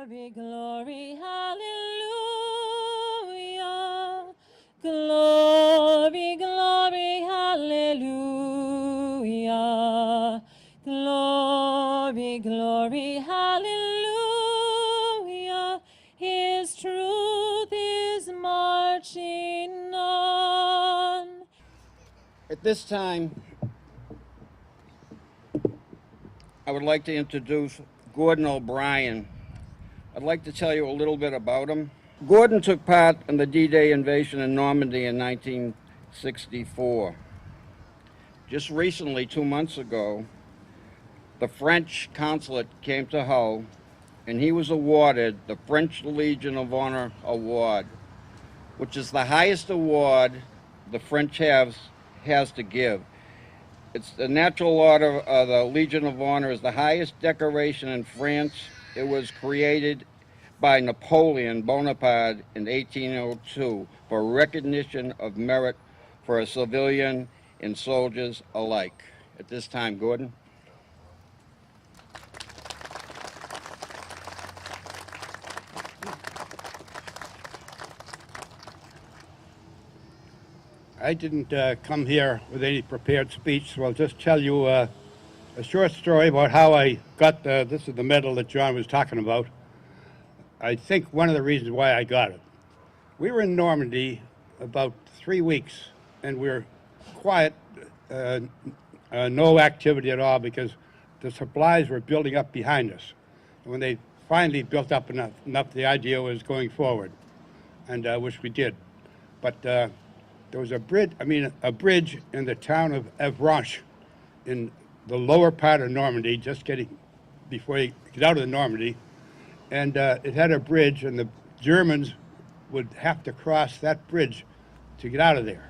Glory, glory, hallelujah. Glory, glory, hallelujah. Glory, glory, hallelujah. His truth is marching on. At this time, I would like to introduce Gordon O'Brien. I'd like to tell you a little bit about him. Gordon took part in the D-Day invasion in Normandy in 1964. Just recently, 2 months ago, the French consulate came to Hull, and he was awarded the French Legion of Honor Award, which is the highest award the French has to give. It's the natural order of the Legion of Honor is the highest decoration in France. It was created by Napoleon Bonaparte in 1802 for recognition of merit for a civilian and soldiers alike. At this time, Gordon. I didn't come here with any prepared speech, so I'll just tell you a short story about how I got this is the medal that John was talking about. I think one of the reasons why I got it. We were in Normandy about 3 weeks, and we were quiet, no activity at all, because the supplies were building up behind us. And when they finally built up enough, the idea was going forward, and which we did. But there was a bridge in the town of Avranches in the lower part of Normandy, just before you get out of the Normandy, and it had a bridge, and the Germans would have to cross that bridge to get out of there.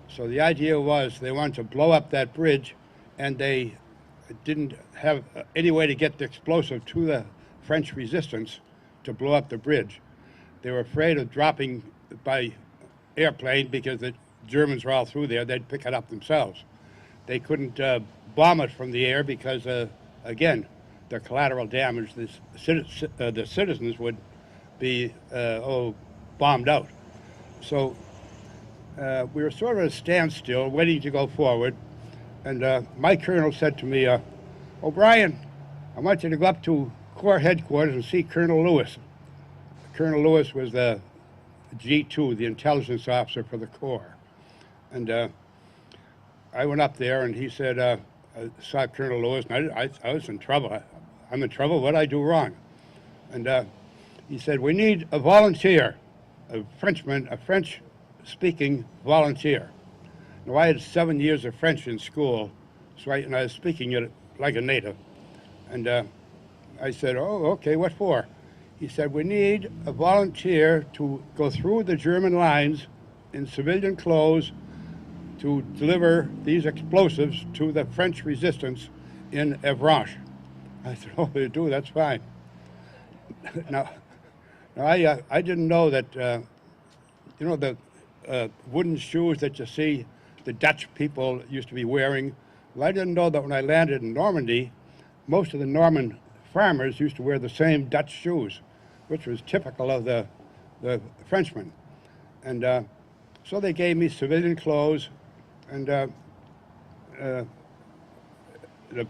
So the idea was they wanted to blow up that bridge, and they didn't have any way to get the explosive to the French resistance to blow up the bridge. They were afraid of dropping by airplane because the Germans were all through there. They'd pick it up themselves. They couldn't bomb it from the air because, again, the collateral damage, the citizens would be bombed out. So we were sort of at a standstill, waiting to go forward. And my colonel said to me, O'Brien, I want you to go up to Corps headquarters and see Colonel Lewis. Colonel Lewis was the G2, the intelligence officer for the Corps. And I went up there, and he said, I saw Colonel Lewis, and I was in trouble. I'm in trouble. What did I do wrong? And he said, we need a volunteer, a Frenchman, a French-speaking volunteer. Now, I had 7 years of French in school, and I was speaking it like a native. And I said, oh, okay, what for? He said, we need a volunteer to go through the German lines in civilian clothes to deliver these explosives to the French resistance in Avranches. I said, oh, they do, that's fine. Now I didn't know that, the wooden shoes that you see the Dutch people used to be wearing. Well, I didn't know that when I landed in Normandy, most of the Norman farmers used to wear the same Dutch shoes, which was typical of the Frenchmen. And so they gave me civilian clothes and a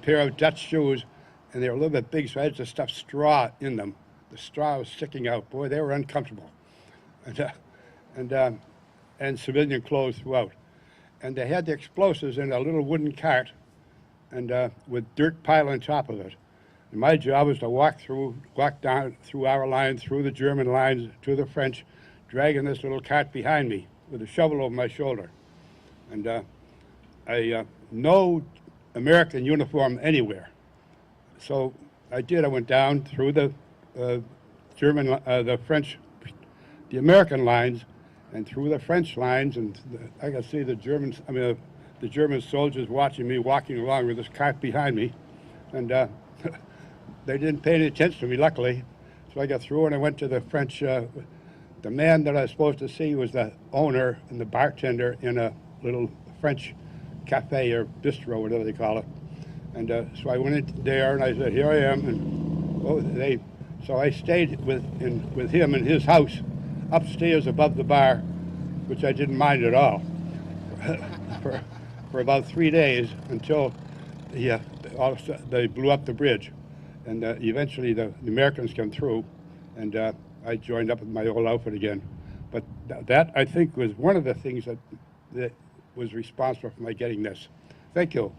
pair of Dutch shoes, and they were a little bit big, so I had to stuff straw in them. The straw was sticking out. Boy, they were uncomfortable. And civilian clothes throughout. And they had the explosives in a little wooden cart, and with dirt pile on top of it. And my job was to walk down through our line, through the German lines to the French, dragging this little cart behind me with a shovel over my shoulder. And no American uniform anywhere. So I did. I went down through the American lines, and through the French lines, and I could see the German soldiers watching me walking along with this cart behind me, and they didn't pay any attention to me, luckily. So I got through, and I went to the French. The man that I was supposed to see was the owner and the bartender in a little French cafe or bistro, whatever they call it. And so I went in there, and I said, here I am. And they So I stayed with him in his house upstairs above the bar, which I didn't mind at all, for, for about 3 days until they blew up the bridge. And eventually the Americans came through, and I joined up with my old outfit again. But that, I think, was one of the things that was responsible for my getting this. Thank you.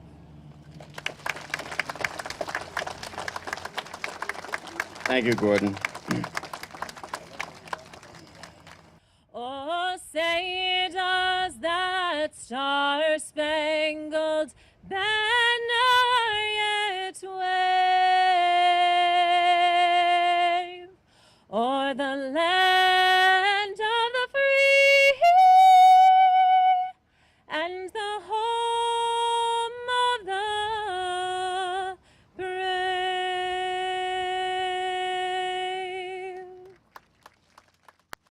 Thank you, Gordon. Oh, say does that star-spangled banner yet wave o'er the land